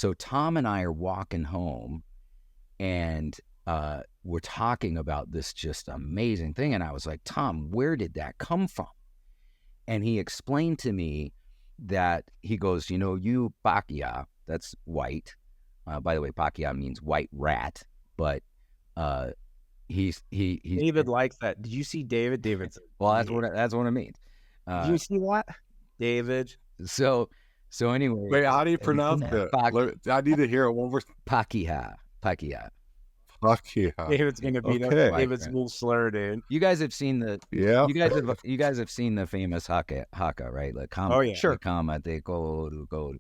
So Tom and I are walking home, and we're talking about this just amazing thing. And I was like, Tom, where did that come from? And he explained to me that he goes, you Pakia, that's white. By the way, Pakia means white rat, but he David likes that. Did you see David? David's well, that's what it means. Did you see what? David. So anyway. Wait, how do you pronounce it? I need to hear it one more. Pakia. Fuck yeah. David's gonna be David's a little slur, dude. You guys have seen the you guys have seen the famous haka, right? Like sure. Go.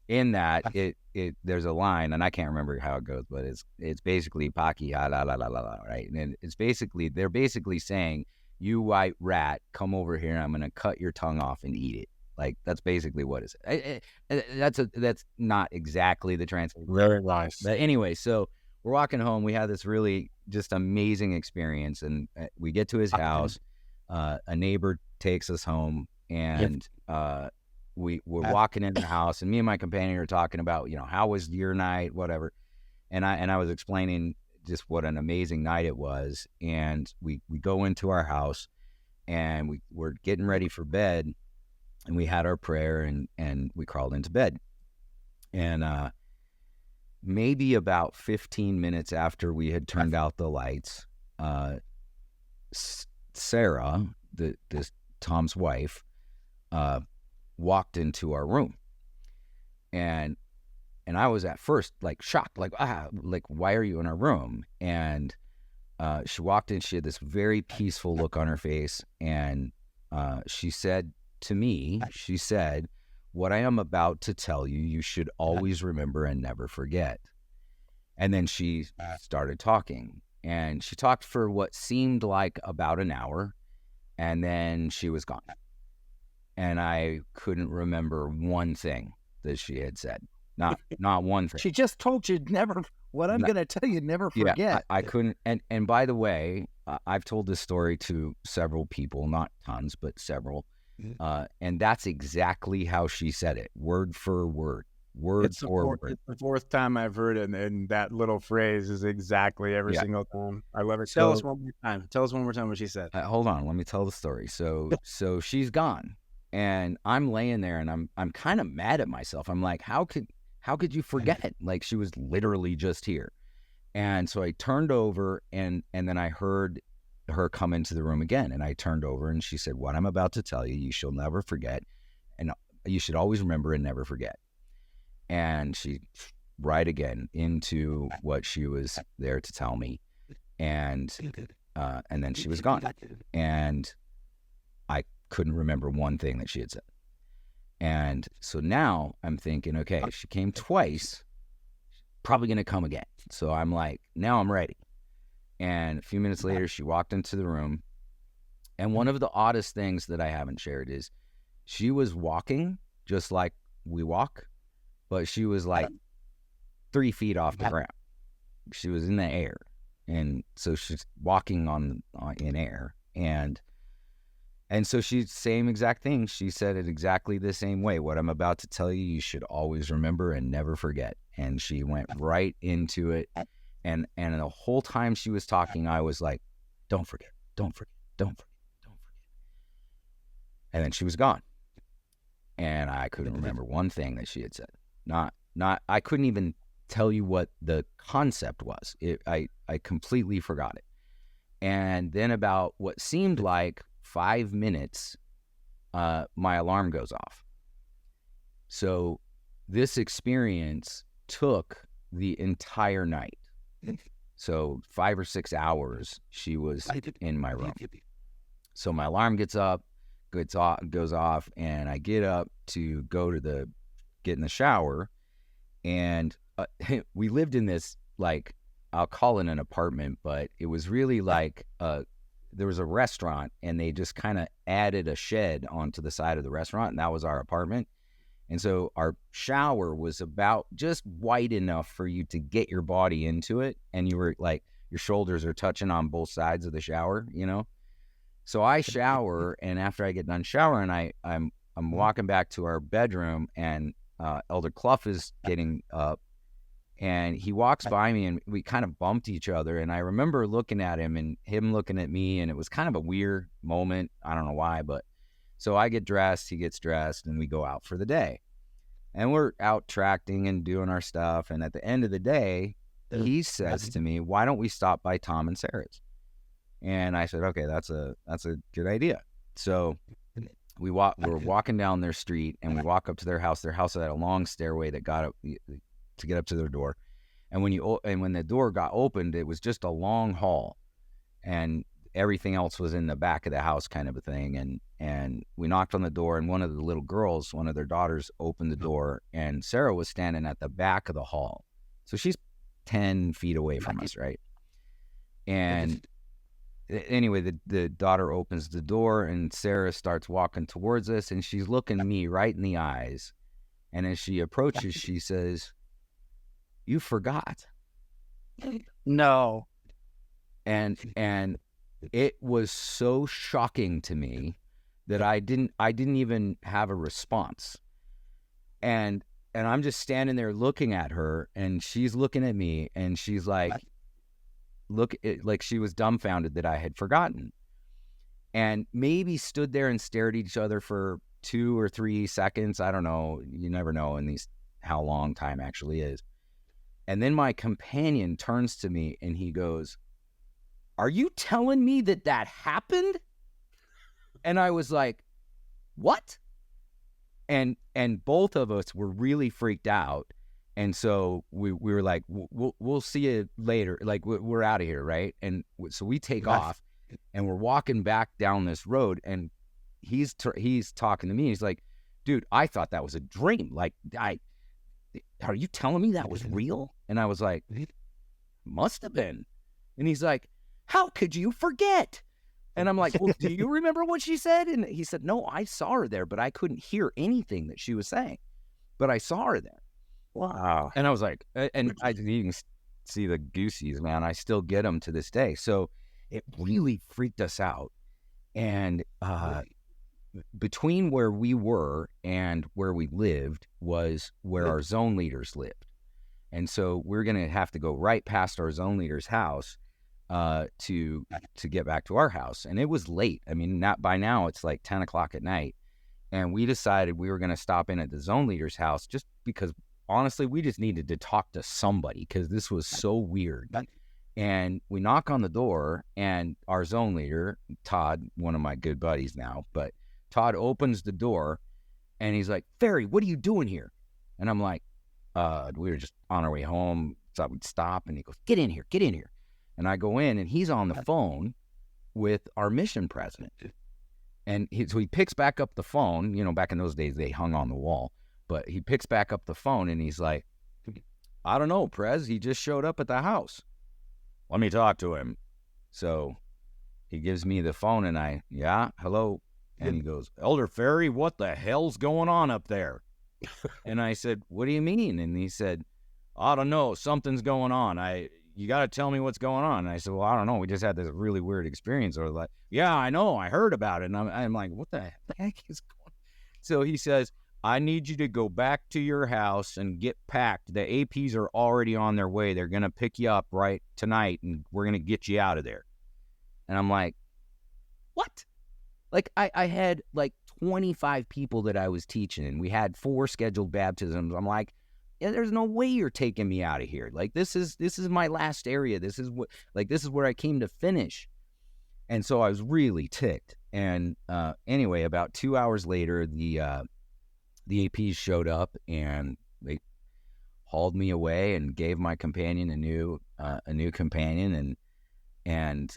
In that it there's a line, and I can't remember how it goes, but it's basically Pakia la la la la la, right? And it's basically they're basically saying, you white rat, come over here, and I'm gonna cut your tongue off and eat it. Like, that's basically what it is. That's not exactly the translation. Very nice. But anyway, so we're walking home. We had this really just amazing experience, and we get to his house. A neighbor takes us home, and we're walking in the house, and me and my companion are talking about, how was your night, whatever. And I was explaining just what an amazing night it was. And we go into our house, and we're getting ready for bed, and we had our prayer, and we crawled into bed. And maybe about 15 minutes after we had turned out the lights, Sarah, this Tom's wife, walked into our room, and I was at first like shocked, like why are you in our room? And she walked in. She had this very peaceful look on her face, and she said to me, what I am about to tell you, you should always remember and never forget. And then she started talking, and she talked for what seemed like about an hour, and then she was gone. And I couldn't remember one thing that she had said. Not one thing. She just told you what I'm going to tell you, never forget. Yeah, I couldn't. And by the way, I've told this story to several people, not tons, but several. And that's exactly how she said it, word for word. It's the fourth time I've heard it, and that little phrase is exactly every single time. I love it. Tell us one more time. Tell us one more time what she said. Hold on, let me tell the story. So she's gone, and I'm laying there, and I'm kind of mad at myself. I'm like, how could you forget it? Like, she was literally just here. And so I turned over, and then I heard her come into the room again, and I turned over, and she said, what I'm about to tell you, you shall never forget, and you should always remember and never forget. And she right again into what she was there to tell me, and then she was gone, and I couldn't remember one thing that she had said. And so now I'm thinking, okay, she came twice, probably going to come again. So I'm like, now I'm ready. And a few minutes later, she walked into the room. And one of the oddest things that I haven't shared is she was walking just like we walk, but she was like 3 feet off the ground. She was in the air. And so she's walking in air. And so she's same exact thing. She said it exactly the same way. What I'm about to tell you, you should always remember and never forget. And she went right into it. And the whole time she was talking, I was like, don't forget, don't forget, don't forget, don't forget. And then she was gone. And I couldn't remember one thing that she had said. I couldn't even tell you what the concept was. I completely forgot it. And then about what seemed like 5 minutes, my alarm goes off. So this experience took the entire night. So 5 or 6 hours she was in my room. So my alarm goes off, and I get up to get in the shower, and we lived in this, like, I'll call it an apartment, but it was really like there was a restaurant, and they just kind of added a shed onto the side of the restaurant, and that was our apartment. And so our shower was about just wide enough for you to get your body into it, and you were like, your shoulders are touching on both sides of the shower, So I shower, and after I get done showering, I'm walking back to our bedroom, and Elder Clough is getting up, And he walks by me and we kind of bumped each other. And I remember looking at him and him looking at me, and it was kind of a weird moment. I don't know why, but so I get dressed, he gets dressed, and we go out for the day. And we're out tracting and doing our stuff. And at the end of the day, he says to me, why don't we stop by Tom and Sarah's? And I said, okay, that's a good idea. So we're walking down their street, and we walk up to their house. Their house had a long stairway that got up to get up to their door. And when the door got opened, it was just a long hall, and everything else was in the back of the house, kind of a thing. And we knocked on the door, and one of the little girls, one of their daughters, opened the door, and Sarah was standing at the back of the hall. So she's 10 feet away from us, right? And anyway, the daughter opens the door, and Sarah starts walking towards us, and she's looking me right in the eyes. And as she approaches, she says, "You forgot." No. And it was so shocking to me that I didn't even have a response. And I'm just standing there looking at her, and she's looking at me, and she's like, like she was dumbfounded that I had forgotten. And maybe stood there and stared at each other for 2 or 3 seconds. I don't know. You never know in these how long time actually is. And then my companion turns to me and he goes, "Are you telling me that happened?" And I was like, "What?" And both of us were really freaked out. And so we were like, we'll see you later. Like, we're out of here, right? And so we take off, and we're walking back down this road, and he's talking to me. He's like, "Dude, I thought that was a dream. Like, are you telling me that was real?" And I was like, "Must have been." And he's like, "How could you forget?" And I'm like, "Well, do you remember what she said?" And he said, "No, I saw her there, but I couldn't hear anything that she was saying. But I saw her there." Wow. And I was like, and you can see the goosies, man. I still get them to this day. So it really freaked us out. And between where we were and where we lived was where our zone leaders lived. And so we're going to have to go right past our zone leader's house to get back to our house. And it was late. I mean, by now it's like 10 o'clock at night. And we decided we were going to stop in at the zone leader's house just because, honestly, we just needed to talk to somebody because this was so weird. And we knock on the door, and our zone leader, Todd, one of my good buddies now, but Todd opens the door, and he's like, "Ferre, what are you doing here?" And I'm like, we were just on our way home, thought we'd stop. And he goes, get in here. And I go in, and he's on the phone with our mission president. And so he picks back up the phone. You know, back in those days, they hung on the wall. But he picks back up the phone, and he's like, "I don't know, Prez. He just showed up at the house. Let me talk to him." So he gives me the phone, and "Yeah, hello." And he goes, "Elder Ferre, what the hell's going on up there?" And I said, "What do you mean?" And he said, "I don't know. Something's going on. You got to tell me what's going on." And I said, "Well, I don't know. We just had this really weird experience." Or like, "Yeah, I know. I heard about it." And I'm like, "What the heck is going on?" So he says, "I need you to go back to your house and get packed. The APs are already on their way. They're going to pick you up right tonight, and we're going to get you out of there." And I'm like, "What?" Like, I had like 25 people that I was teaching, and we had 4 scheduled baptisms. I'm like, yeah, there's no way you're taking me out of here. Like, this is my last area. This is where I came to finish. And so I was really ticked. And anyway, about 2 hours later, the APs showed up, and they hauled me away and gave my companion a new companion. And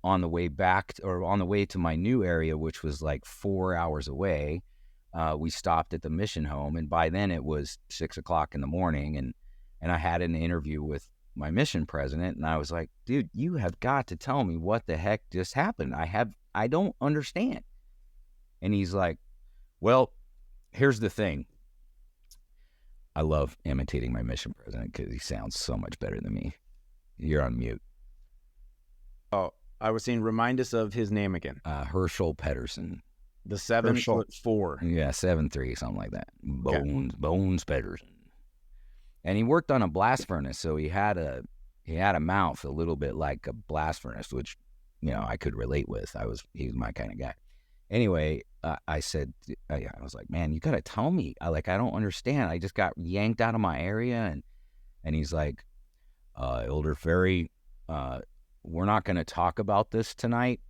on the way back, or on the way to my new area, which was like 4 hours away, we stopped at the mission home. And by then it was 6 o'clock in the morning, and I had an interview with my mission president, and I was like, "Dude, you have got to tell me what the heck just happened. I don't understand." And he's like, "Well, here's the thing." I love imitating my mission president because he sounds so much better than me. You're on mute. Oh, I was saying, remind us of his name again. Herschel Pedersen. The 7'4". Yeah, 7'3", something like that. Bones Pedersen. And he worked on a blast furnace, so he had a mouth a little bit like a blast furnace, which, you know, I could relate with. He was my kind of guy. Anyway, I said, I was like, man, you gotta tell me. I don't understand. I just got yanked out of my area, and he's like, Elder Ferre, we're not gonna talk about this tonight.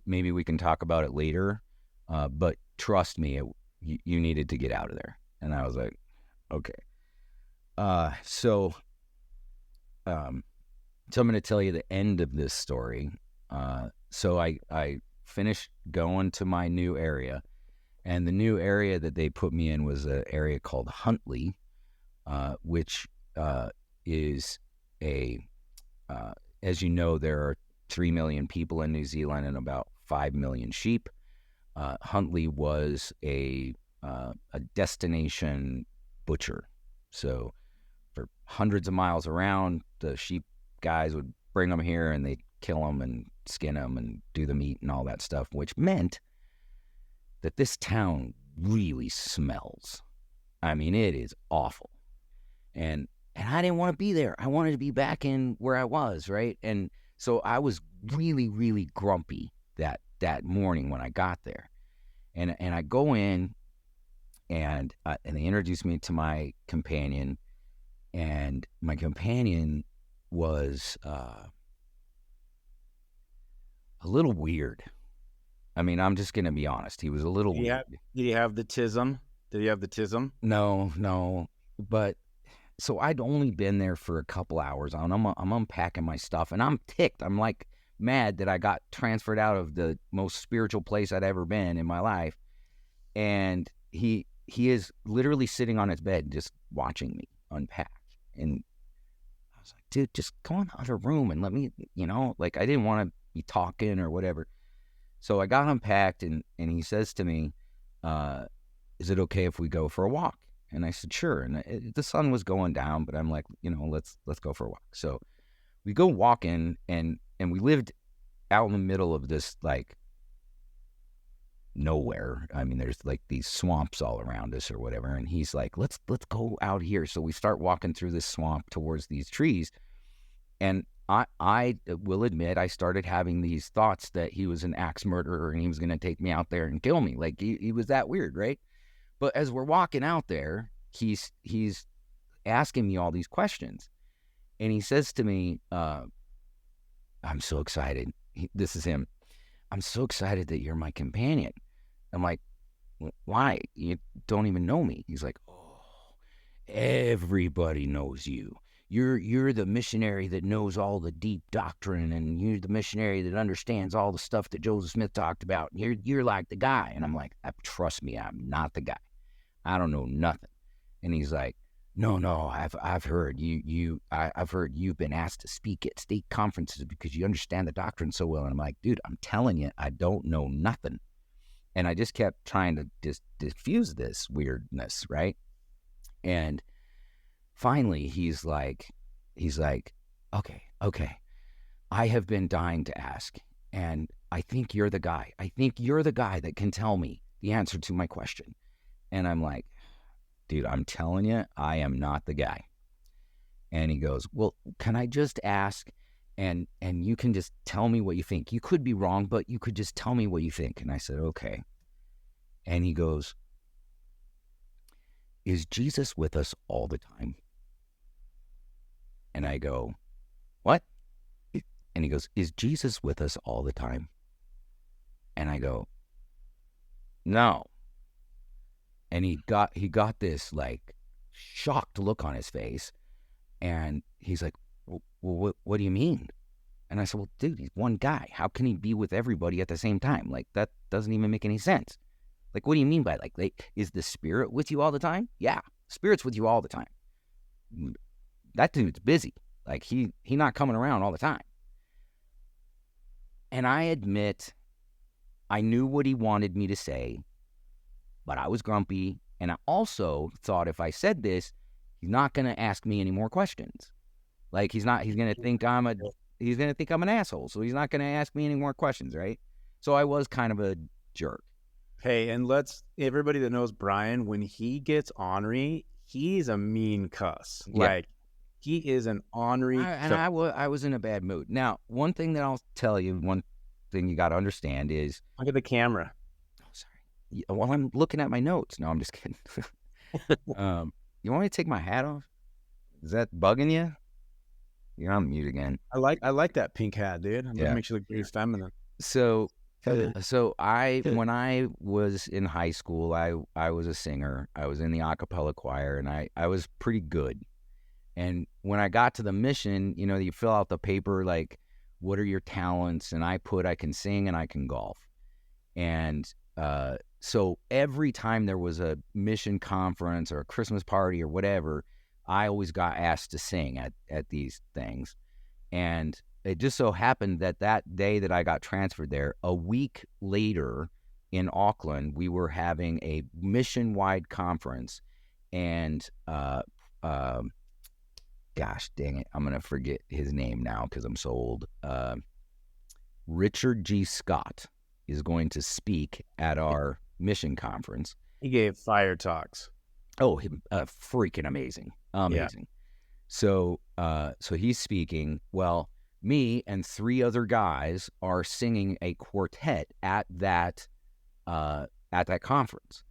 Maybe we can talk about it later. But trust me, you needed to get out of there. And I was like, okay. So I'm going to tell you the end of this story. So I finished going to my new area, and the new area that they put me in was an area called Huntley, which is as you know, there are 3 million people in New Zealand and about 5 million sheep. Huntley was a destination butcher. So for hundreds of miles around, the sheep guys would bring them here and they'd kill them and skin them and do the meat and all that stuff, which meant that this town really smells. I mean, it is awful. And I didn't want to be there. I wanted to be back in where I was, right? And so I was really, really grumpy that morning when I got there. And I go in, and they introduced me to my companion, and my companion was a little weird. I mean, I'm just going to be honest. He was a little weird. Did he have the tism? No. But so I'd only been there for a couple hours. I'm unpacking my stuff, and I'm ticked. I'm like mad that I got transferred out of the most spiritual place I'd ever been in my life. And he is literally sitting on his bed just watching me unpack. And I was like, dude, just go in the other room and let me, I didn't want to be talking or whatever. So I got unpacked, and he says to me, is it okay if we go for a walk? And I said, sure. And the sun was going down, but I'm like, let's go for a walk. So we go walking, and we lived out in the middle of this, like, nowhere. I mean, there's like these swamps all around us or whatever. And he's like, let's go out here. So we start walking through this swamp towards these trees. And I will admit, I started having these thoughts that he was an axe murderer and he was going to take me out there and kill me. Like, he was that weird, right? But as we're walking out there, he's asking me all these questions. And he says to me, I'm so excited. This is him. I'm so excited that you're my companion. I'm like, why? You don't even know me. He's like, oh, everybody knows you. You're the missionary that knows all the deep doctrine, and you're the missionary that understands all the stuff that Joseph Smith talked about. You're like the guy. And I'm like, trust me, I'm not the guy. I don't know nothing. And he's like, no, I've heard I've heard you've been asked to speak at state conferences because you understand the doctrine so well. And I'm like, dude, I'm telling you, I don't know nothing. And I just kept trying to just diffuse this weirdness, right? And finally, he's like, okay, I have been dying to ask, and I think you're the guy. I think you're the guy that can tell me the answer to my question. And I'm like, dude, I'm telling you, I am not the guy. And he goes, well, can I just ask, and you can just tell me what you think. You could be wrong, but you could just tell me what you think. And I said, okay. And he goes, is Jesus with us all the time? And I go, what? And he goes, is Jesus with us all the time? And I go, no. And he got this like shocked look on his face. And he's like, well, what do you mean? And I said, well, dude, he's one guy. How can he be with everybody at the same time? Like, that doesn't even make any sense. Like, what do you mean by like is the spirit with you all the time? Yeah, spirit's with you all the time. That dude's busy. Like, he not coming around all the time. And I admit, I knew what he wanted me to say, but I was grumpy. And I also thought if I said this, he's not going to ask me any more questions. Like, he's going to think I'm an asshole. So he's not going to ask me any more questions, right? So I was kind of a jerk. Hey, and everybody that knows Bryan, when he gets ornery, he's a mean cuss. Yeah. Like, he is an ornery. I was in a bad mood. Now, one thing that I'll tell you, one thing you got to understand is... Look at the camera. Oh, sorry. Well, I'm looking at my notes. No, I'm just kidding. You want me to take my hat off? Is that bugging you? You're on mute again. I like that pink hat, dude. It makes you look very feminine. So when I was in high school, I was a singer. I was in the a cappella choir, and I was pretty good. And when I got to the mission, you know, you fill out the paper, like, what are your talents? And I can sing and I can golf. And so every time there was a mission conference or a Christmas party or whatever, I always got asked to sing at these things. And it just so happened that day that I got transferred there, a week later in Auckland, we were having a mission-wide conference. And gosh dang it, I'm going to forget his name now because I'm so old. Richard G. Scott is going to speak at our mission conference. He gave fire talks. Oh, freaking amazing. Amazing. Yeah. So he's speaking. Well, me and 3 other guys are singing a quartet at that conference.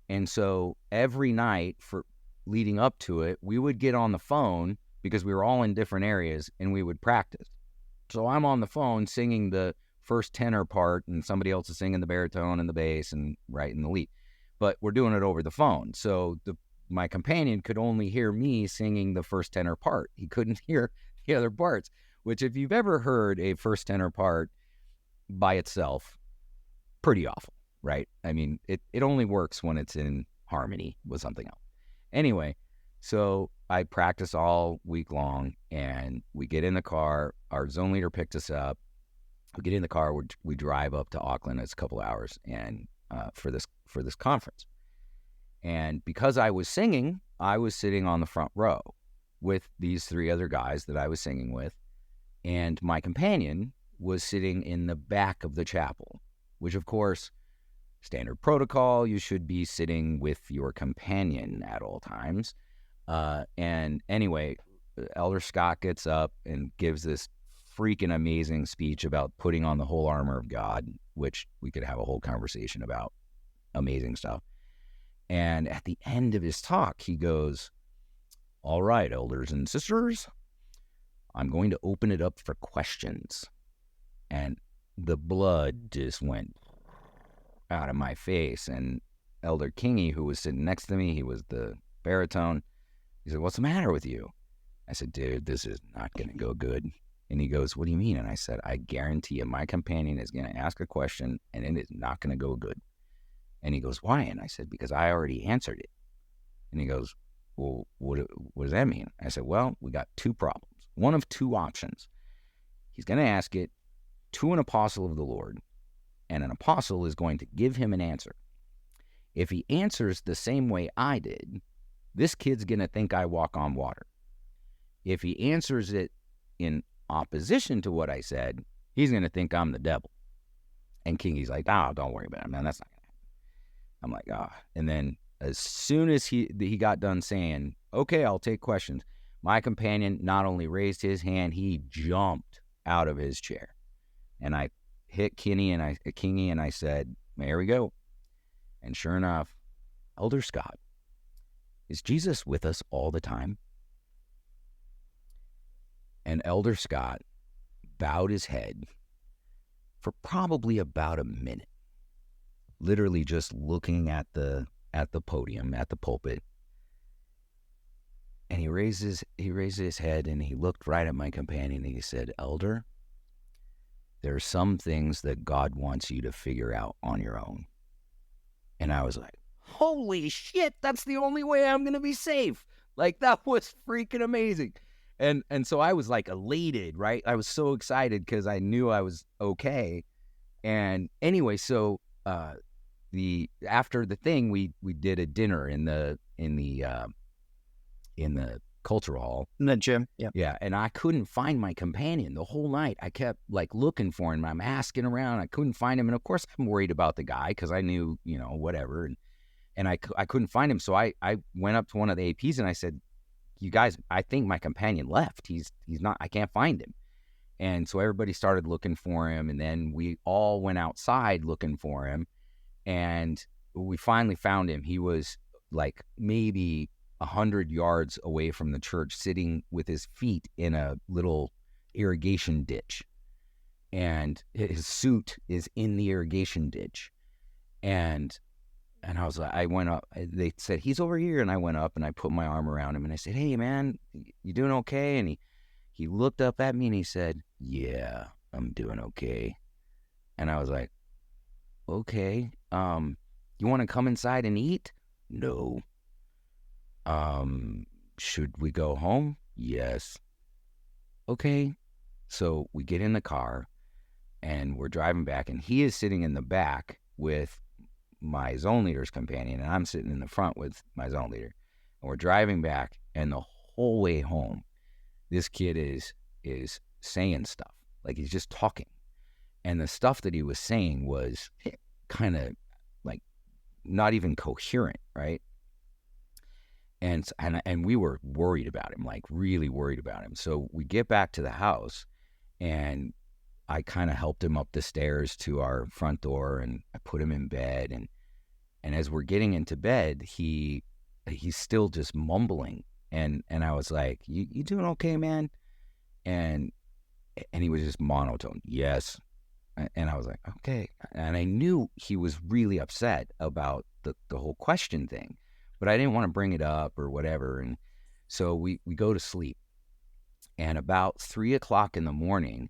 And so every night for leading up to it, we would get on the phone because we were all in different areas and we would practice. So I'm on the phone singing the first tenor part and somebody else is singing the baritone and the bass and writing the lead. But we're doing it over the phone. So my companion could only hear me singing the first tenor part. He couldn't hear the other parts, which if you've ever heard a first tenor part by itself, pretty awful, right? I mean, it only works when it's in harmony with something else. Anyway, so I practice all week long, and we get in the car. Our zone leader picked us up. We get in the car. We drive up to Auckland. It's a couple hours, and for this conference. And because I was singing, I was sitting on the front row with these 3 other guys that I was singing with, and my companion was sitting in the back of the chapel, which, of course, standard protocol, you should be sitting with your companion at all times. And anyway, Elder Scott gets up and gives this freaking amazing speech about putting on the whole armor of God, which we could have a whole conversation about. Amazing stuff. And at the end of his talk, he goes, "All right, elders and sisters, I'm going to open it up for questions." And the blood just went out of my face. And Elder Kingy, who was sitting next to me, he was the baritone, he said, "What's the matter with you?" I said, "Dude, this is not going to go good." And he goes, "What do you mean?" And I said, "I guarantee you my companion is going to ask a question and it is not going to go good." And he goes, "Why?" And I said, "Because I already answered it." And he goes, "Well, what does that mean?" I said, "Well, we got 2 problems. One of 2 options. He's going to ask it to an apostle of the Lord, and an apostle is going to give him an answer. If he answers the same way I did, this kid's going to think I walk on water. If he answers it in opposition to what I said, he's going to think I'm the devil." And Kingy's like, "Oh, don't worry about it, man. That's not going to happen." I'm like, "Ah." And then as soon as he got done saying, "Okay, I'll take questions," my companion not only raised his hand, he jumped out of his chair. And I hit Kingy and I said, "There we go." And sure enough, "Elder Scott, is Jesus with us all the time?" And Elder Scott bowed his head for probably about a minute, literally just looking at the podium, at the pulpit. And he raised his head and he looked right at my companion and he said, "Elder, there are some things that God wants you to figure out on your own." And I was like, holy shit, that's the only way I'm going to be safe. Like, that was freaking amazing. And so I was like elated, right? I was so excited because I knew I was okay. And anyway, so after the thing, we did a dinner in the cultural hall. In the gym, yeah. Yeah, and I couldn't find my companion the whole night. I kept like looking for him. I'm asking around. I couldn't find him. And of course, I'm worried about the guy because I knew, whatever. And I couldn't find him. So I went up to one of the APs and I said, you guys, I think my companion left. He's not, I can't find him. And so everybody started looking for him. And then we all went outside looking for him. And we finally found him. He was like maybe 100 yards away from the church, sitting with his feet in a little irrigation ditch. And his suit is in the irrigation ditch. And I was like, I went up, they said, he's over here. And I went up and I put my arm around him and I said, hey man, you doing okay? And he looked up at me and he said, yeah, I'm doing okay. And I was like, okay, you want to come inside and eat? No. Should we go home? Yes. Okay. So we get in the car and we're driving back, and he is sitting in the back with my zone leader's companion, and I'm sitting in the front with my zone leader. And we're driving back, and the whole way home, this kid is saying stuff. Like, he's just talking. And the stuff that he was saying was kind of like not even coherent, right? And we were worried about him, like really worried about him. So we get back to the house, and I kind of helped him up the stairs to our front door, and I put him in bed. And as we're getting into bed, he's still just mumbling. And I was like, you doing okay, man? And he was just monotone. Yes. And I was like, okay. And I knew he was really upset about the whole question thing, but I didn't want to bring it up or whatever. And so we go to sleep. And about 3 o'clock in the morning,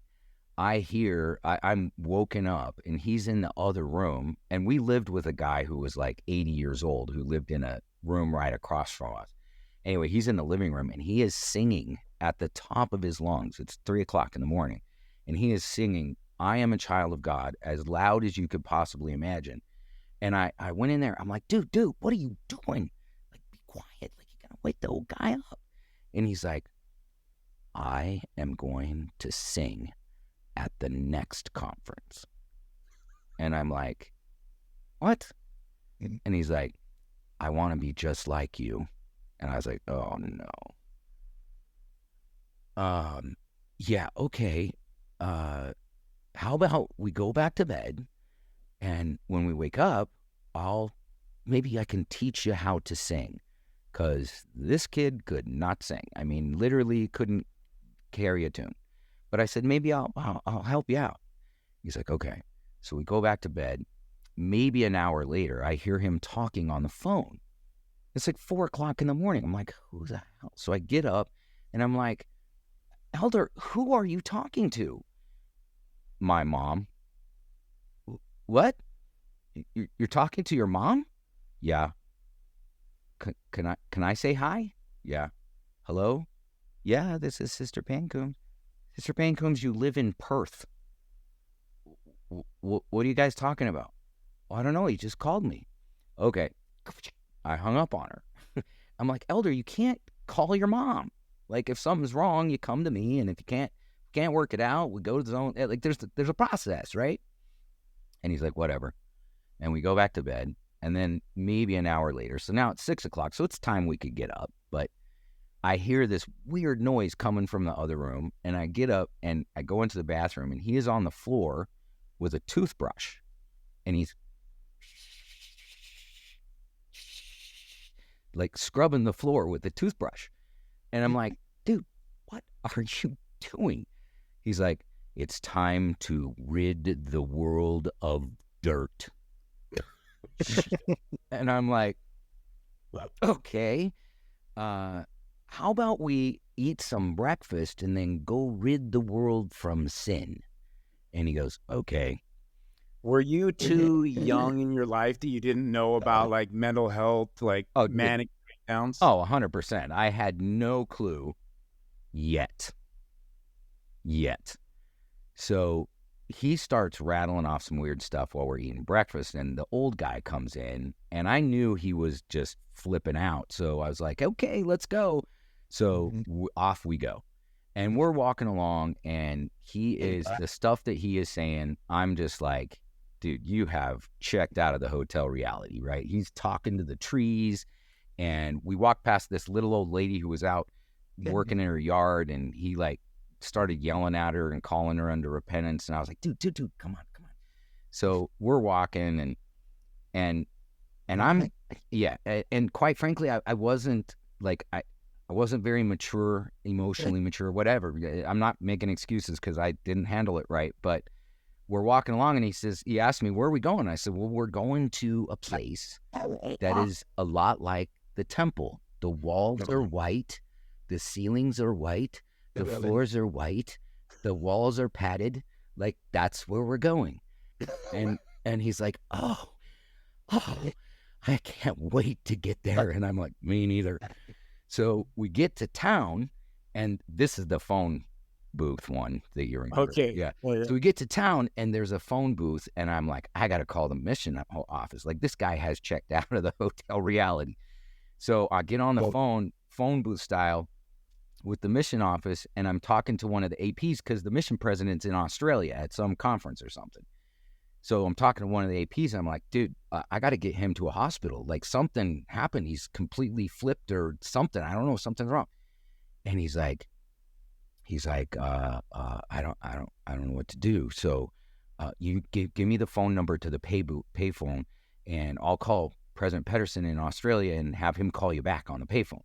I'm woken up, and he's in the other room. And we lived with a guy who was like 80 years old, who lived in a room right across from us. Anyway, he's in the living room, and he is singing at the top of his lungs. It's 3 o'clock in the morning, and he is singing, I am a child of God, as loud as you could possibly imagine. And I went in there. I'm like, dude, what are you doing? Like, be quiet. Like, you gotta wake the old guy up. And he's like, I am going to sing at the next conference. And I'm like, what? And he's like, I want to be just like you. And I was like, oh no. Yeah, okay. How about we go back to bed, and when we wake up, maybe I can teach you how to sing, because this kid could not sing. I mean, literally couldn't carry a tune. But I said, maybe I'll help you out. He's like, okay. So we go back to bed. Maybe an hour later, I hear him talking on the phone. It's like 4 o'clock in the morning. I'm like, who the hell? So I get up and I'm like, Elder, who are you talking to? My mom. What? You're talking to your mom? Yeah. Can I say hi? Yeah. Hello? Yeah, this is Sister Pancombe. Sister Pancombe, you live in Perth. What are you guys talking about? Well, I don't know. He just called me. Okay. I hung up on her. I'm like, Elder, you can't call your mom. Like, if something's wrong, you come to me, and if you can't work it out, we go to the zone. Like, there's a process, right? And he's like, whatever. And we go back to bed, and then maybe an hour later. So now it's 6 o'clock, so it's time we could get up. But I hear this weird noise coming from the other room, and I get up and I go into the bathroom, and he is on the floor with a toothbrush, and he's like scrubbing the floor with the toothbrush. And I'm like, dude, what are you doing? He's like, it's time to rid the world of dirt. And I'm like, okay, how about we eat some breakfast and then go rid the world from sin? And he goes, okay. Were you too young in your life that you didn't know about like mental health, like manic breakdowns? Oh, 100%. I had no clue yet. So he starts rattling off some weird stuff while we're eating breakfast, and the old guy comes in, and I knew he was just flipping out. So I was like, okay, let's go. So off we go. And we're walking along, and the stuff that he is saying, I'm just like, dude, you have checked out of the hotel reality, right? He's talking to the trees, and we walked past this little old lady who was out working in her yard, and he like started yelling at her and calling her under repentance. And I was like, dude, come on. So we're walking, and I'm, yeah. And quite frankly, I wasn't like, I wasn't very mature, emotionally mature, whatever. I'm not making excuses because I didn't handle it right, but we're walking along, and he asked me, where are we going? I said, well, we're going to a place that is a lot like the temple. The walls are white. The ceilings are white. The floors are white. The walls are padded. Like, that's where we're going. And he's like, oh, I can't wait to get there. And I'm like, me neither. So we get to town, and this is the phone booth one that you remember. Okay. Yeah. Oh, yeah. So we get to town, and there's a phone booth, and I'm like, I got to call the mission office. Like, this guy has checked out of the hotel reality. So I get on the phone booth style with the mission office, and I'm talking to one of the APs because the mission president's in Australia at some conference or something. So I'm talking to one of the APs, and I'm like, dude, I got to get him to a hospital. Like, something happened. He's completely flipped or something. I don't know. Something's wrong. And he's like, I don't know what to do. So you give me the phone number to the payphone, and I'll call President Pedersen in Australia and have him call you back on the payphone.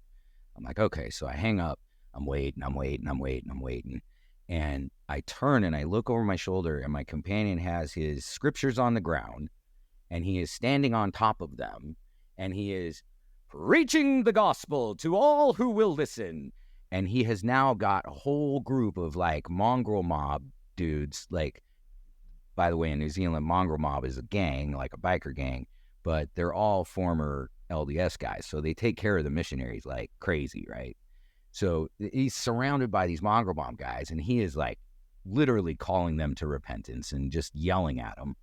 I'm like, okay. So I hang up. I'm waiting. And I turn and I look over my shoulder, and my companion has his scriptures on the ground, and he is standing on top of them, and he is preaching the gospel to all who will listen. And he has now got a whole group of like mongrel mob dudes. Like, by the way, in New Zealand, mongrel mob is a gang, like a biker gang, but they're all former LDS guys. So they take care of the missionaries like crazy, right? So he's surrounded by these mongrel mob guys, and he is like literally calling them to repentance and just yelling at them.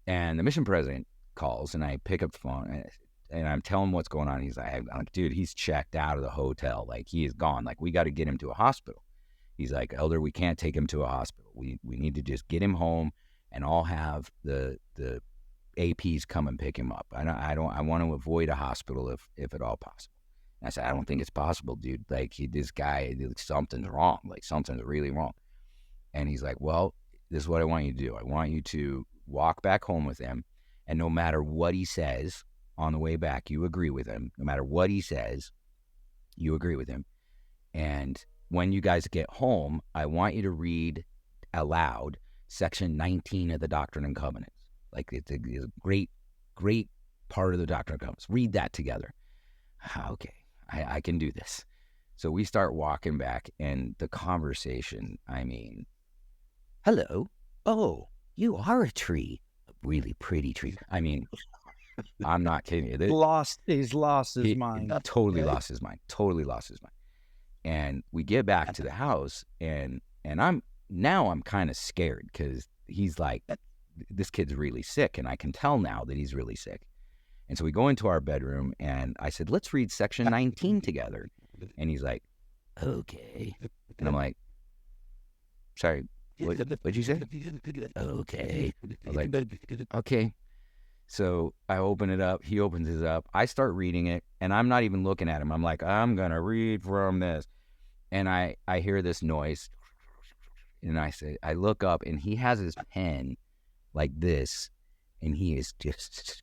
And the mission president calls, and I pick up the phone, and I'm telling him what's going on. He's like, I'm like, dude, he's checked out of the hotel. Like, he is gone. Like, we got to get him to a hospital. He's like, Elder, we can't take him to a hospital. We need to just get him home, and I'll have the APs come and pick him up. I want to avoid a hospital if at all possible. And I said, I don't think it's possible, dude. Like, this guy, something's wrong. Like, something's really wrong. And he's like, well, this is what I want you to do. I want you to walk back home with him, and no matter what he says on the way back, you agree with him. No matter what he says, you agree with him. And when you guys get home, I want you to read aloud section 19 of the Doctrine and Covenants. Like, it's a great part of the Doctrine and Covenants. Read that together. Okay, I can do this. So we start walking back, and the conversation, I mean, hello. Oh, you are a tree. A really pretty tree. I mean, I'm not kidding you. He's lost his mind. Totally lost his mind. And we get back to the house, and I'm kind of scared because he's like, this kid's really sick, and I can tell now that he's really sick. And so we go into our bedroom, and I said, let's read section 19 together. And he's like, okay. And I'm like, sorry, what'd you say? Okay. I was like, okay. So I open it up. He opens it up. I start reading it, and I'm not even looking at him. I'm like, I'm going to read from this. And I hear this noise, and I look up, and he has his pen like this, and he is just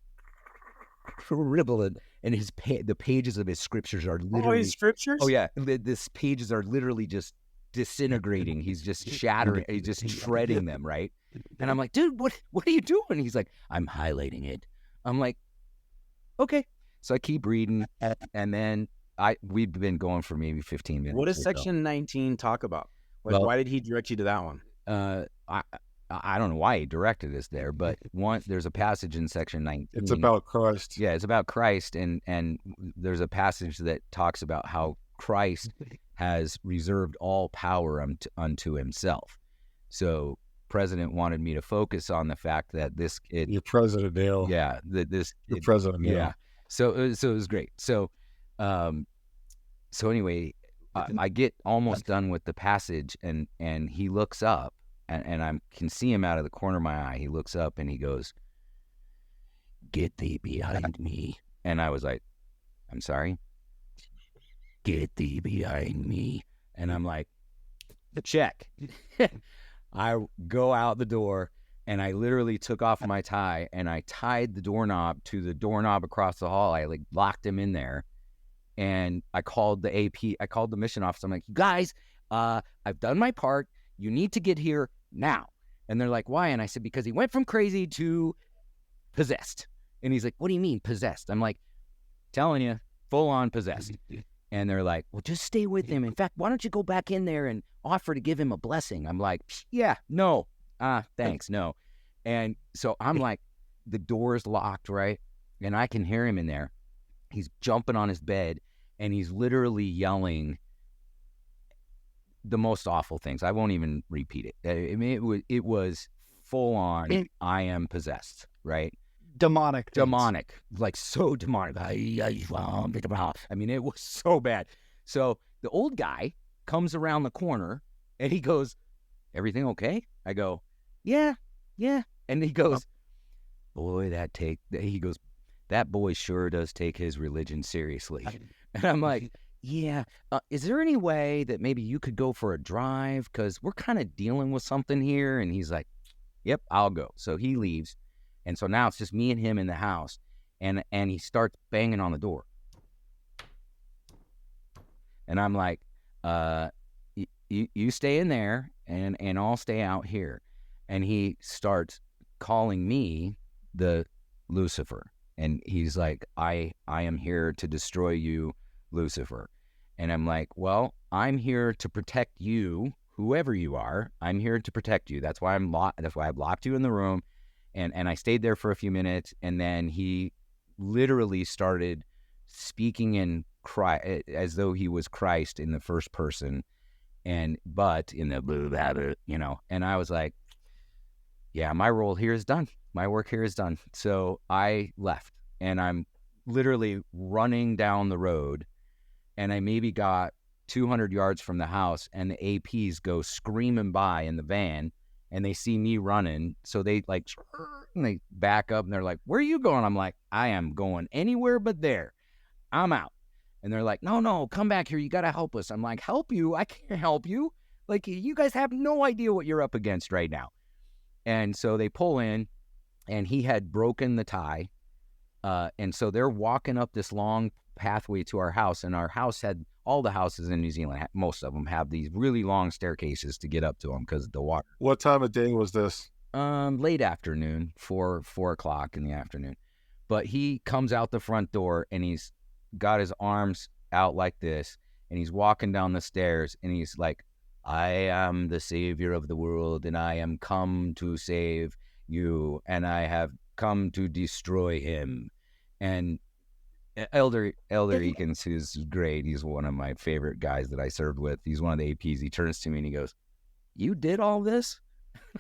scribbling, and the pages of his scriptures are literally... Oh, his scriptures? Oh, yeah. These pages are literally just disintegrating. He's just shattering. He's just shredding them, right? And I'm like, dude, what are you doing? He's like, I'm highlighting it. I'm like, okay. So I keep reading, and then we've been going for maybe 15 minutes. What does section 19 talk about? Like, why did he direct you to that one? I don't know why he directed us there, but there's a passage in section 19. It's about Christ. Yeah, it's about Christ, and there's a passage that talks about how Christ has reserved all power unto himself. So president wanted me to focus on the fact that you're President Dale. Yeah, you're President Dale. Yeah. So it was great. So anyway, I get almost done with the passage, and he looks up, and I can see him out of the corner of my eye. He looks up and he goes, "Get thee behind me." And I was like, "I'm sorry?" "Get thee behind me." And I'm like, check. I go out the door and I literally took off my tie and I tied the doorknob to the doorknob across the hall. I like locked him in there. And I called the AP. I called the mission office. I'm like, "You guys, I've done my part. You need to get here now." And they're like, "Why?" And I said, "Because he went from crazy to possessed." And he's like, "What do you mean possessed?" I'm like, "Telling you, full on possessed." And they're like, "Well, just stay with him. In fact, why don't you go back in there and offer to give him a blessing?" I'm like, "Yeah, no, thanks, no." And so I'm like, the door's locked, right? And I can hear him in there. He's jumping on his bed and he's literally yelling the most awful things. I won't even repeat it. I mean, it was full on, I am possessed, right? Demonic, like so demonic. I mean, it was so bad. So the old guy comes around the corner and he goes, "Everything okay?" I go, yeah. And he goes, "Boy, he goes, that boy sure does take his religion seriously." And I'm like, "Yeah, is there any way that maybe you could go for a drive? Because we're kind of dealing with something here." And he's like, "Yep, I'll go." So he leaves. And so now it's just me and him in the house. And he starts banging on the door. And I'm like, you stay in there and I'll stay out here." And he starts calling me the Lucifer. And he's like, I am here to destroy you, Lucifer. And I'm like, "Well, I'm here to protect you, whoever you are. I'm here to protect you. That's why that's why I've locked you in the room." And I stayed there for a few minutes, and then he literally started speaking in as though he was Christ in the first person, but in the and I was like, "Yeah, my role here is done. My work here is done." So I left, and I'm literally running down the road, and I maybe got 200 yards from the house, and the APs go screaming by in the van, and they see me running, so they they back up, and they're like, "Where are you going?" I'm like, "I am going anywhere but there. I'm out." And they're like, No, come back here. You got to help us." I'm like, "Help you? I can't help you. Like, you guys have no idea what you're up against right now." And so they pull in, and he had broken the tie. And so they're walking up this long pathway to our house, and our house had, all the houses in New Zealand, most of them have these really long staircases to get up to them because of the water. What time of day was this? Late afternoon, 4:00 in the afternoon. But he comes out the front door, and he's got his arms out like this, and he's walking down the stairs, and he's like, "I am the savior of the world, and I am come to save you, and I have come to destroy him." And Elder Eakins, who's great, he's one of my favorite guys that I served with. He's one of the APs. He turns to me and he goes, "You did all this?"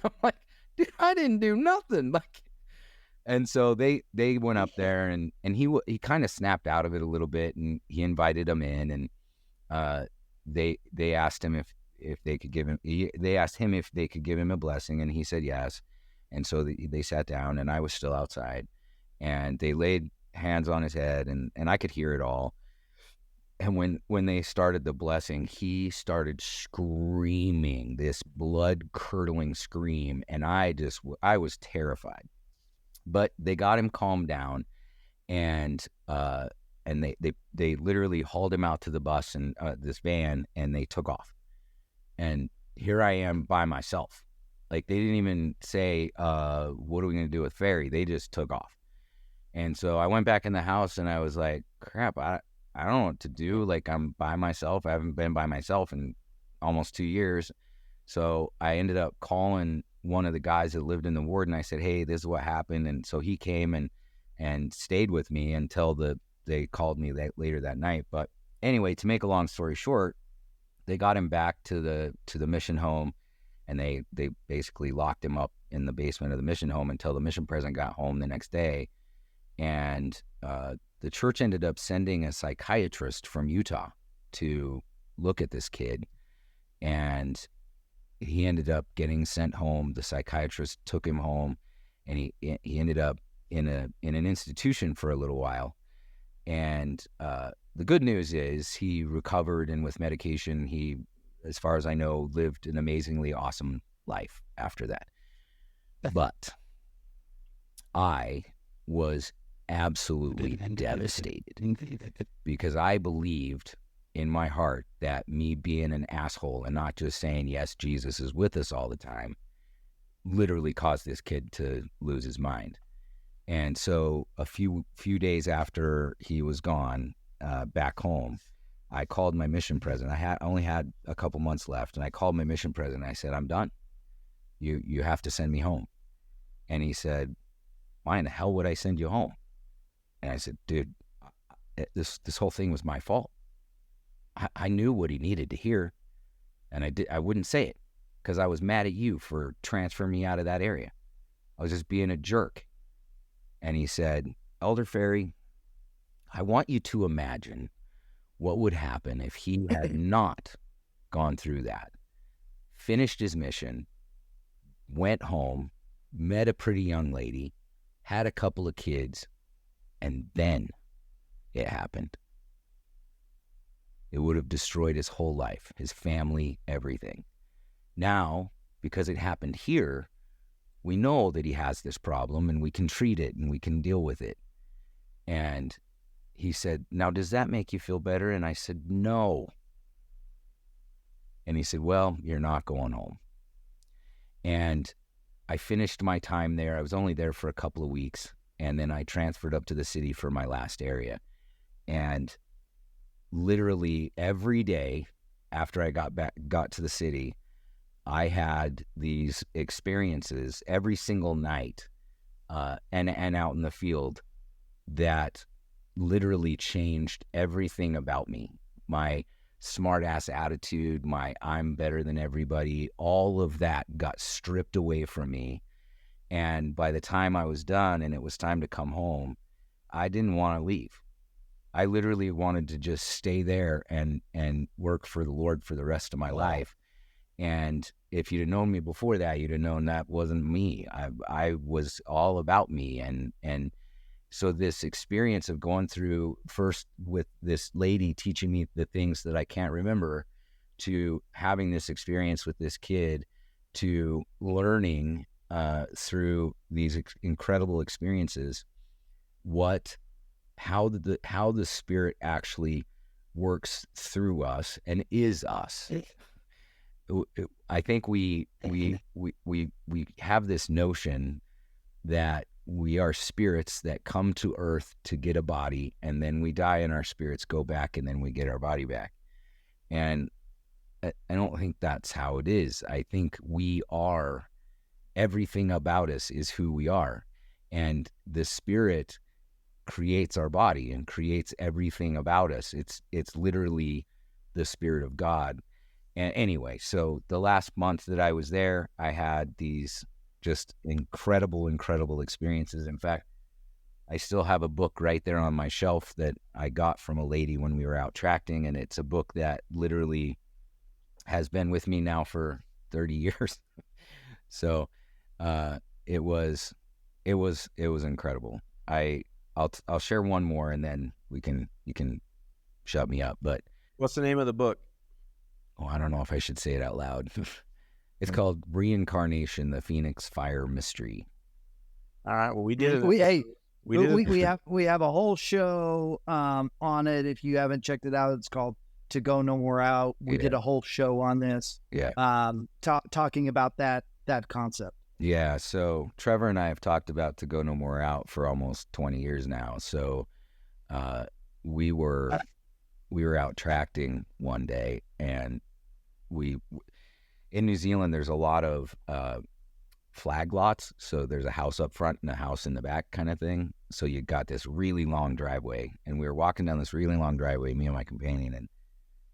I'm like, "Dude, I didn't do nothing." Like, and so they went up there, and he kind of snapped out of it a little bit, and he invited them in, and they asked him if they could give him. They asked him if they could give him a blessing, and he said yes. And so they sat down, and I was still outside, and they laid hands on his head, and I could hear it all. And when they started the blessing, he started screaming this blood-curdling scream, and I was terrified. But they got him calmed down, and they literally hauled him out to the bus and this van, and they took off. And here I am by myself. Like, they didn't even say, "What are we going to do with Ferre?" They just took off. And so I went back in the house, and I was like, crap, I don't know what to do. Like, I'm by myself. I haven't been by myself in almost 2 years. So I ended up calling one of the guys that lived in the ward, and I said, "Hey, this is what happened." And so he came and stayed with me until they called me later that night. But anyway, to make a long story short, they got him back to the mission home, and they basically locked him up in the basement of the mission home until the mission president got home the next day. And the church ended up sending a psychiatrist from Utah to look at this kid. And he ended up getting sent home. The psychiatrist took him home, and he ended up in an institution for a little while. And the good news is he recovered, and with medication, he, as far as I know, lived an amazingly awesome life after that. But I was absolutely devastated because I believed in my heart that me being an asshole and not just saying, yes, Jesus is with us all the time, literally caused this kid to lose his mind. And so a few days after he was gone, back home, I called my mission president. I only had a couple months left, and I called my mission president. I said, I'm done. You have to send me home. And he said, why in the hell would I send you home? And I said, dude, this whole thing was my fault. I knew what he needed to hear, and I wouldn't say it because I was mad at you for transferring me out of that area. I was just being a jerk. And he said, Elder Ferre, I want you to imagine what would happen if he had not gone through that, finished his mission, went home, met a pretty young lady, had a couple of kids, and then it happened. It would have destroyed his whole life, his family, everything. Now, because it happened here, we know that he has this problem, and we can treat it, and we can deal with it. And he said, now, does that make you feel better? And I said, no. And he said, well, you're not going home. And I finished my time there. I was only there for a couple of weeks, and then I transferred up to the city for my last area. And literally every day after I got to the city, I had these experiences every single night, and out in the field, that literally changed everything about me. My smart ass attitude, my I'm better than everybody, all of that got stripped away from me. And by the time I was done and it was time to come home, I didn't want to leave. I literally wanted to just stay there and work for the Lord for the rest of my life. And if you'd have known me before that, you'd have known that wasn't me. I was all about me. And so this experience of going through, first with this lady teaching me the things that I can't remember, to having this experience with this kid, to learning through these incredible experiences how the Spirit actually works through us and is us. I think we have this notion that we are spirits that come to earth to get a body, and then we die and our spirits go back and then we get our body back. And I don't think that's how it is. I think everything about us is who we are. And the Spirit creates our body and creates everything about us. It's literally the Spirit of God. And anyway, so the last month that I was there, I had these just incredible experiences. In fact, I still have a book right there on my shelf that I got from a lady when we were out tracting, and it's a book that literally has been with me now for 30 years. So it was incredible. I'll share one more, and then you can shut me up. But what's the name of the book? Oh, I don't know if I should say it out loud. It's called Reincarnation: The Phoenix Fire Mystery. All right. Well, we did it. We have a whole show on it. If you haven't checked it out, it's called To Go No More Out. We did a whole show on this. Yeah. Talking about that concept. Yeah. So Trevor and I have talked about To Go No More Out for almost 20 years now. So we were out tracting one day, and in New Zealand, there's a lot of flag lots. So there's a house up front and a house in the back kind of thing. So you got this really long driveway, and we were walking down this really long driveway, me and my companion, and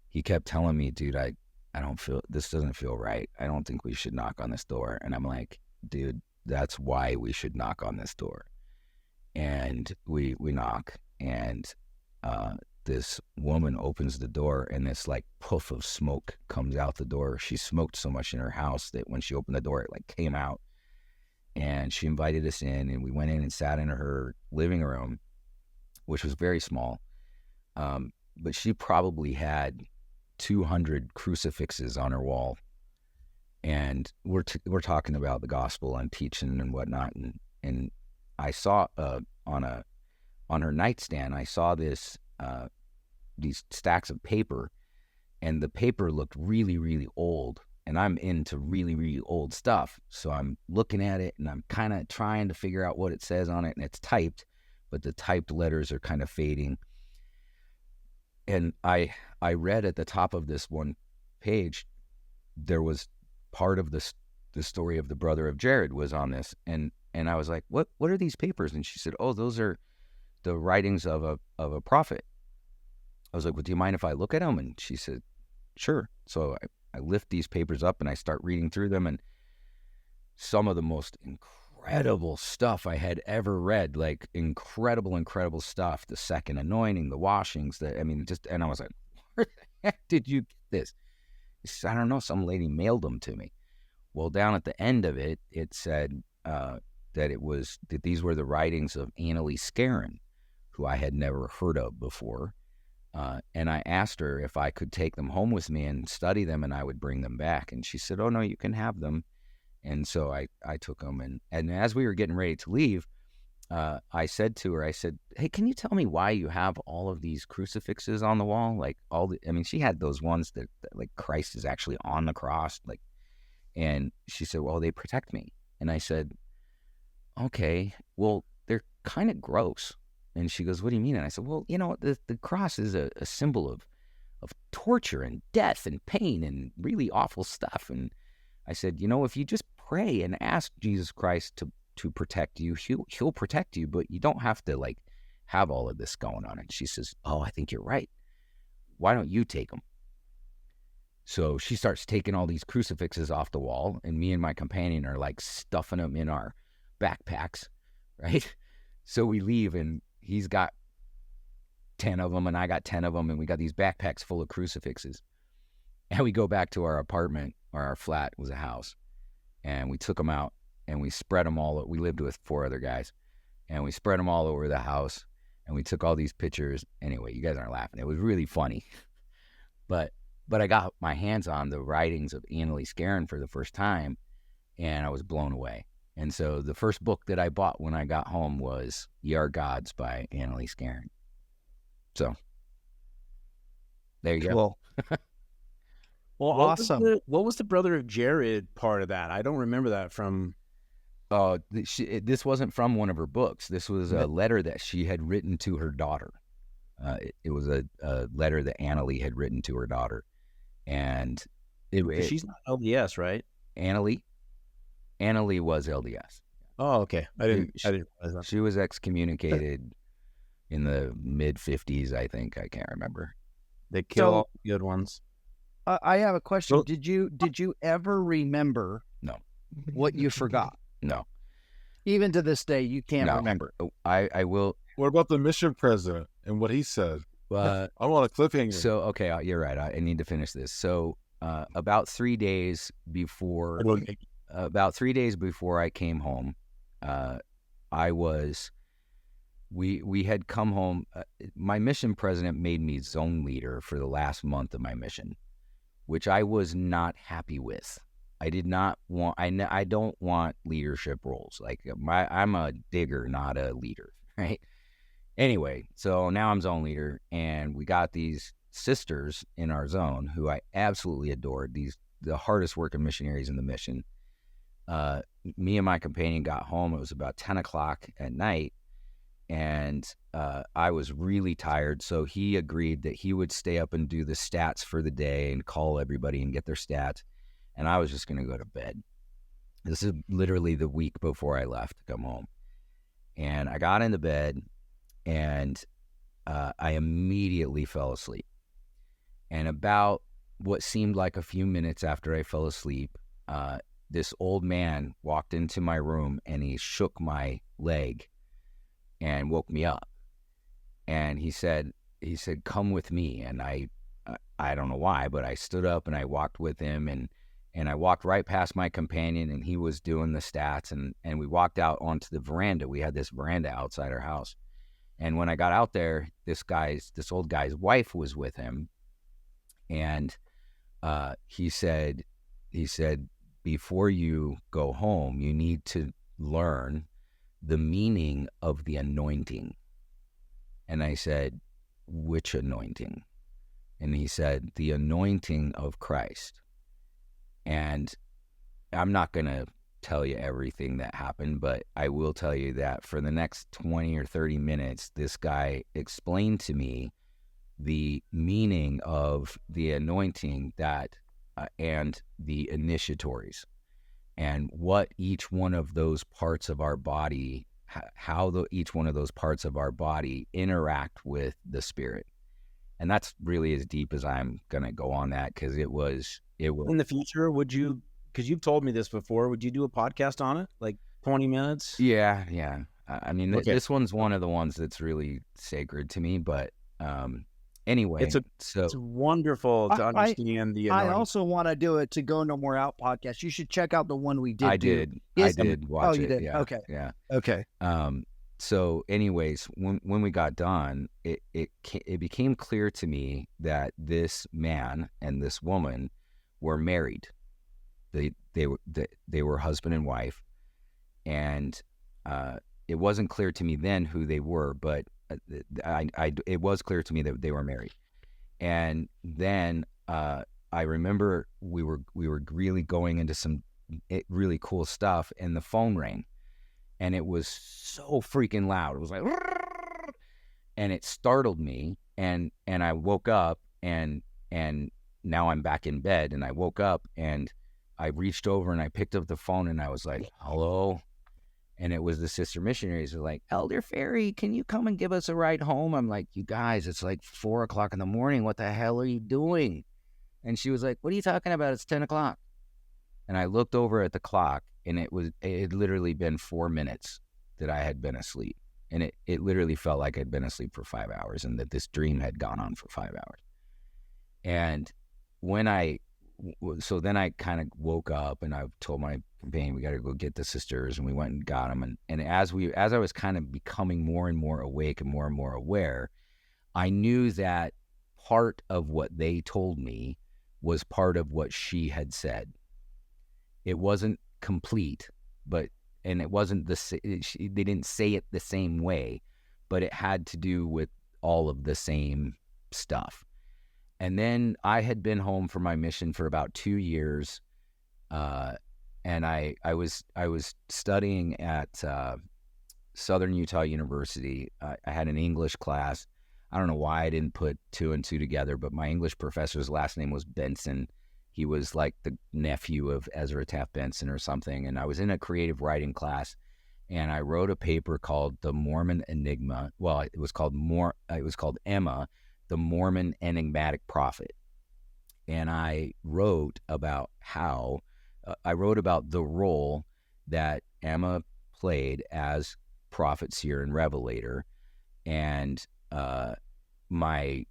he kept telling me, dude, I don't feel, this doesn't feel right. I don't think we should knock on this door. And I'm like, dude, that's why we should knock on this door. And we knock, and this woman opens the door, and this like puff of smoke comes out the door. She smoked so much in her house that when she opened the door, it like came out. And she invited us in, and we went in and sat in her living room, which was very small. But she probably had 200 crucifixes on her wall. And we're talking about the gospel and teaching and whatnot. And I saw on her nightstand, I saw these stacks of paper, and the paper looked really, really old. And I'm into really, really old stuff. So I'm looking at it, and I'm kind of trying to figure out what it says on it. And it's typed, but the typed letters are kind of fading. And I read at the top of this one page, there was part of the story of the brother of Jared was on this. And I was like, what are these papers? And she said, oh, those are the writings of a prophet. I was like, well, do you mind if I look at them? And she said, sure. So I lift these papers up and I start reading through them, and some of the most incredible stuff I had ever read, like incredible stuff, the second anointing, the washings, and I was like, where the heck did you get this? I don't know, some lady mailed them to me. Well, down at the end of it, it said that these were the writings of Annalise Scarron, who I had never heard of before. And I asked her if I could take them home with me and study them, and I would bring them back. And she said, oh, no, you can have them. And so I took them. And as we were getting ready to leave, I said to her, hey, can you tell me why you have all of these crucifixes on the wall? Like she had those ones that like Christ is actually on the cross. And she said, well, they protect me. And I said, okay, well, they're kind of gross. And she goes, what do you mean? And I said, well, the cross is a symbol of torture and death and pain and really awful stuff. And I said, if you just pray and ask Jesus Christ to protect you, he'll protect you, but you don't have to like have all of this going on. And she says, oh, I think you're right. Why don't you take them? So she starts taking all these crucifixes off the wall, and me and my companion are like stuffing them in our backpacks, right? So we leave, and he's got 10 of them, and I got 10 of them, and we got these backpacks full of crucifixes. And we go back to our apartment, or our flat was a house, and we took them out, and we spread them all. We lived with 4 other guys, and we spread them all over the house, and we took all these pictures. Anyway, you guys aren't laughing. It was really funny. But I got my hands on the writings of Annalise Scarron for the first time, and I was blown away. And so the first book that I bought when I got home was Ye Are Gods by Annalise Scarron. So there you go. Well, awesome. What was the brother of Jared part of that? I don't remember that from. This wasn't from one of her books. This was a letter that she had written to her daughter. It was a letter that Annalie had written to her daughter. And she's not LDS, right? Annalie was LDS. Oh, okay. I didn't realize that. She was excommunicated in the mid-50s, I think. I can't remember. They kill all the good ones. I have a question. Did you ever remember what you forgot? No. Even to this day, you can't remember. I will. What about the mission president and what he said? I want a cliffhanger. So, okay, you're right. I need to finish this. So about 3 days before... About 3 days before I came home, we had come home. My mission president made me zone leader for the last month of my mission, which I was not happy with. I did not want, I don't want leadership roles. Like I'm a digger, not a leader, right? Anyway, so now I'm zone leader, and we got these sisters in our zone who I absolutely adored, the hardest working missionaries in the mission. Me and my companion got home. It was about 10 o'clock at night, and I was really tired. So he agreed that he would stay up and do the stats for the day and call everybody and get their stats. And I was just going to go to bed. This is literally the week before I left to come home. And I got into bed, and I immediately fell asleep. And about what seemed like a few minutes after I fell asleep, this old man walked into my room, and he shook my leg and woke me up. And he said, he said, "Come with me." And I don't know why, but I stood up and I walked with him, and I walked right past my companion, and he was doing the stats, and we walked out onto the veranda. We had this veranda outside our house. And when I got out there, this old guy's wife was with him. And he said, before you go home, you need to learn the meaning of the anointing. And I said, which anointing? And he said, the anointing of Christ. And I'm not going to tell you everything that happened, but I will tell you that for the next 20 or 30 minutes, this guy explained to me the meaning of the anointing and the initiatories, and what each one of those parts of our body, each one of those parts of our body interact with the Spirit. And that's really as deep as I'm going to go on that, because it was. In the future, would you, because you've told me this before, would you do a podcast on it? Like 20 minutes? Yeah. I mean, this one's one of the ones that's really sacred to me, but anyway. It's wonderful to understand the anointing. I also want to do it To Go No More Out podcast. You should check out the one we did. I did watch it. You did? Yeah. Okay. Yeah. Okay. So anyways, when we got done, it became clear to me that this man and this woman were married. They were husband and wife, and it wasn't clear to me then who they were, but it was clear to me that they were married. And then I remember we were really going into some really cool stuff, and the phone rang. And it was so freaking loud. It was like, and it startled me. And I woke up, and now I'm back in bed. And I woke up, and I reached over and I picked up the phone, and I was like, hello. And it was the sister missionaries. They're like, Elder Ferre, can you come and give us a ride home? I'm like, you guys, it's like 4:00 in the morning. What the hell are you doing? And she was like, what are you talking about? It's 10 o'clock. And I looked over at the clock, and it had literally been 4 minutes that I had been asleep. And it literally felt like I'd been asleep for 5 hours, and that this dream had gone on for 5 hours. And so then I kind of woke up, and I told my companion, we got to go get the sisters, and we went and got them. And as I was kind of becoming more and more awake and more aware, I knew that part of what they told me was part of what she had said. It wasn't complete, and it wasn't they didn't say it the same way, but it had to do with all of the same stuff. And then I had been home for my mission for about 2 years, and I was studying at Southern Utah University. I had an English class. I don't know why I didn't put 2 and 2 together, but my English professor's last name was Benson. He was like the nephew of Ezra Taft Benson or something. And I was in a creative writing class, and I wrote a paper called The Mormon Enigma. Well, it was called Emma, the Mormon Enigmatic Prophet. And I wrote about the role that Emma played as prophet, seer, and revelator. And my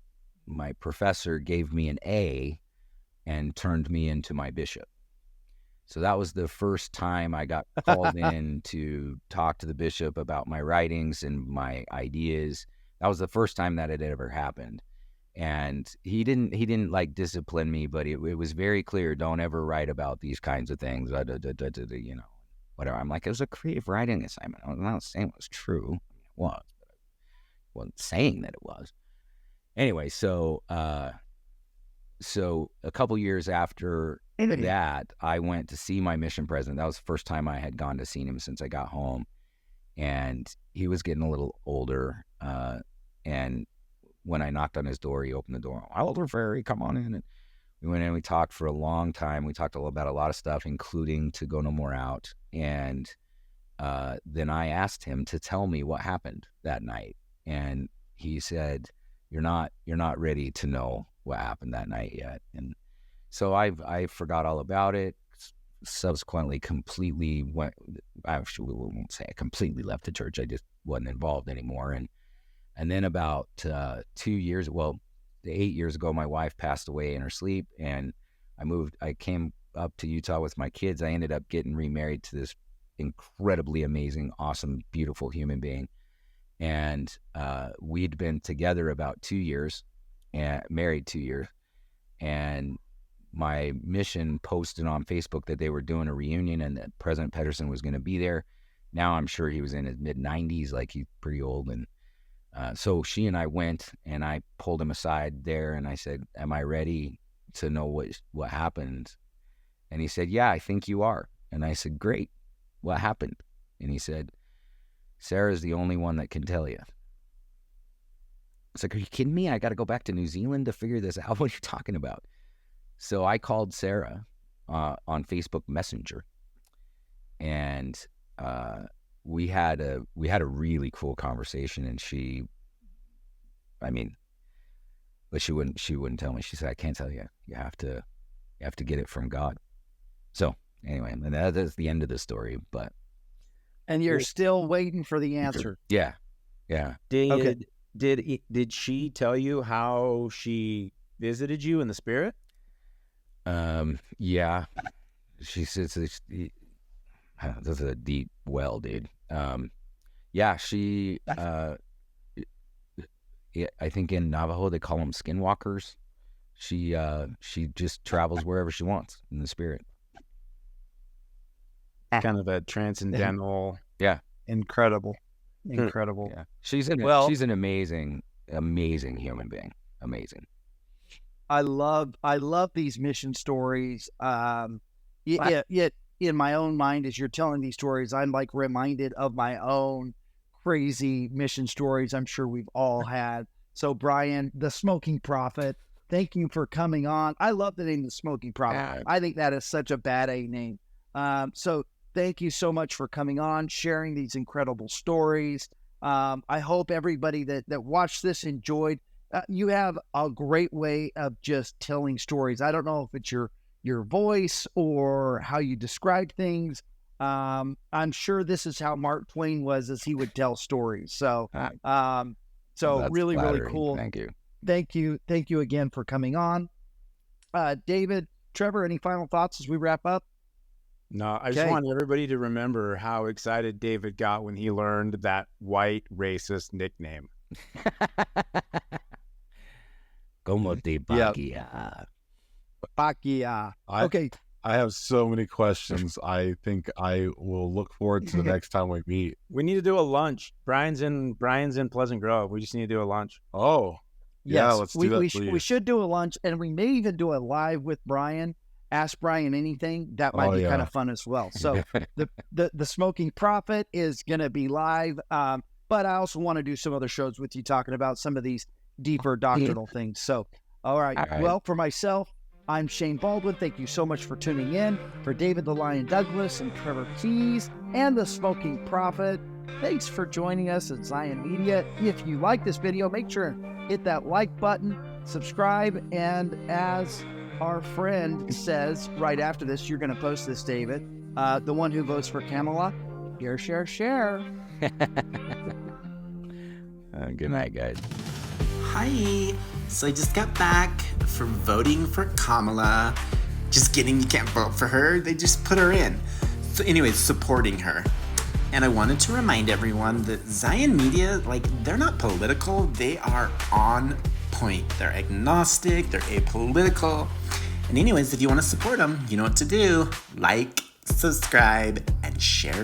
professor gave me an A and turned me into my bishop. So that was the first time I got called in to talk to the bishop about my writings and my ideas. That was the first time that had ever happened. And he didn't like discipline me, but it was very clear, don't ever write about these kinds of things, you know, whatever. I'm like, it was a creative writing assignment. I was not saying it was true. It was, but I wasn't saying that it was. Anyway, so a couple years after that, I went to see my mission president. That was the first time I had gone to see him since I got home. And he was getting a little older. And when I knocked on his door, he opened the door. Elder Ferre, come on in. And we went in and we talked for a long time. We talked about a lot of stuff, including To Go No More Out. And then I asked him to tell me what happened that night. And he said, you're not ready to know what happened that night yet. And so I forgot all about it. Subsequently, we won't say I completely left the church. I just wasn't involved anymore. And And then about 8 years ago, my wife passed away in her sleep, and I came up to Utah with my kids. I ended up getting remarried to this incredibly amazing, awesome, beautiful human being. And we'd been together about 2 years and married 2 years. And my mission posted on Facebook that they were doing a reunion and that President Pedersen was going to be there. Now I'm sure he was in his mid-90s, like he's pretty old. And so she and I went, and I pulled him aside there, and I said, am I ready to know what happened? And he said, yeah, I think you are. And I said, great. What happened? And he said, Sarah's the only one that can tell you. It's like, are you kidding me? I got to go back to New Zealand to figure this out. What are you talking about? So I called Sarah on Facebook Messenger, and we had a really cool conversation. And but she wouldn't tell me. She said, I can't tell you. You have to get it from God. So anyway, and that is the end of the story. And you're still waiting for the answer. Yeah. Did she tell you how she visited you in the spirit? Yeah. She says this is a deep well, dude. Yeah, she I think in Navajo they call them skinwalkers. She just travels wherever she wants in the spirit. Kind of a transcendental. Yeah. Incredible. Yeah. She's an amazing human being. Amazing. I love these mission stories. Yet in my own mind, as you're telling these stories, I'm like reminded of my own crazy mission stories I'm sure we've all had. So Bryan, the Smoking Prophet, thank you for coming on. I love the name The Smoking Prophet. I think that is such a bad A name. So thank you so much for coming on, sharing these incredible stories. I hope everybody that watched this enjoyed. You have a great way of just telling stories. I don't know if it's your voice or how you describe things. I'm sure this is how Mark Twain was, as he would tell stories. So, really, really cool. Thank you. Thank you again for coming on. David, Trevor, any final thoughts as we wrap up? No, I just want everybody to remember how excited David got when he learned that white racist nickname. Como te pagia. Pagia. Okay. I have so many questions. I think I will look forward to the next time we meet. We need to do a lunch. Bryan's in Pleasant Grove. We just need to do a lunch. Oh, yeah. Yes, Let's do that. We should do a lunch, and we may even do a live with Bryan. Ask Bryan anything. That might be kind of fun as well. So the Smoking Prophet is going to be live. But I also want to do some other shows with you talking about some of these deeper doctrinal things. So, all right. Well, for myself, I'm Shane Baldwin. Thank you so much for tuning in. For David the Lion Douglas and Trevor Keys and the Smoking Prophet, thanks for joining us at Zion Media. If you like this video, make sure and hit that like button, subscribe, and as our friend says right after this, you're going to post this, David, the one who votes for Kamala, share. Good night, guys. Hi. So I just got back from voting for Kamala. Just kidding, you can't vote for her. They just put her in. So anyways, supporting her. And I wanted to remind everyone that Zion Media, they're not political. They are on point. They're agnostic. They're apolitical. And anyways, if you want to support them, you know what to do. Like, subscribe, and share.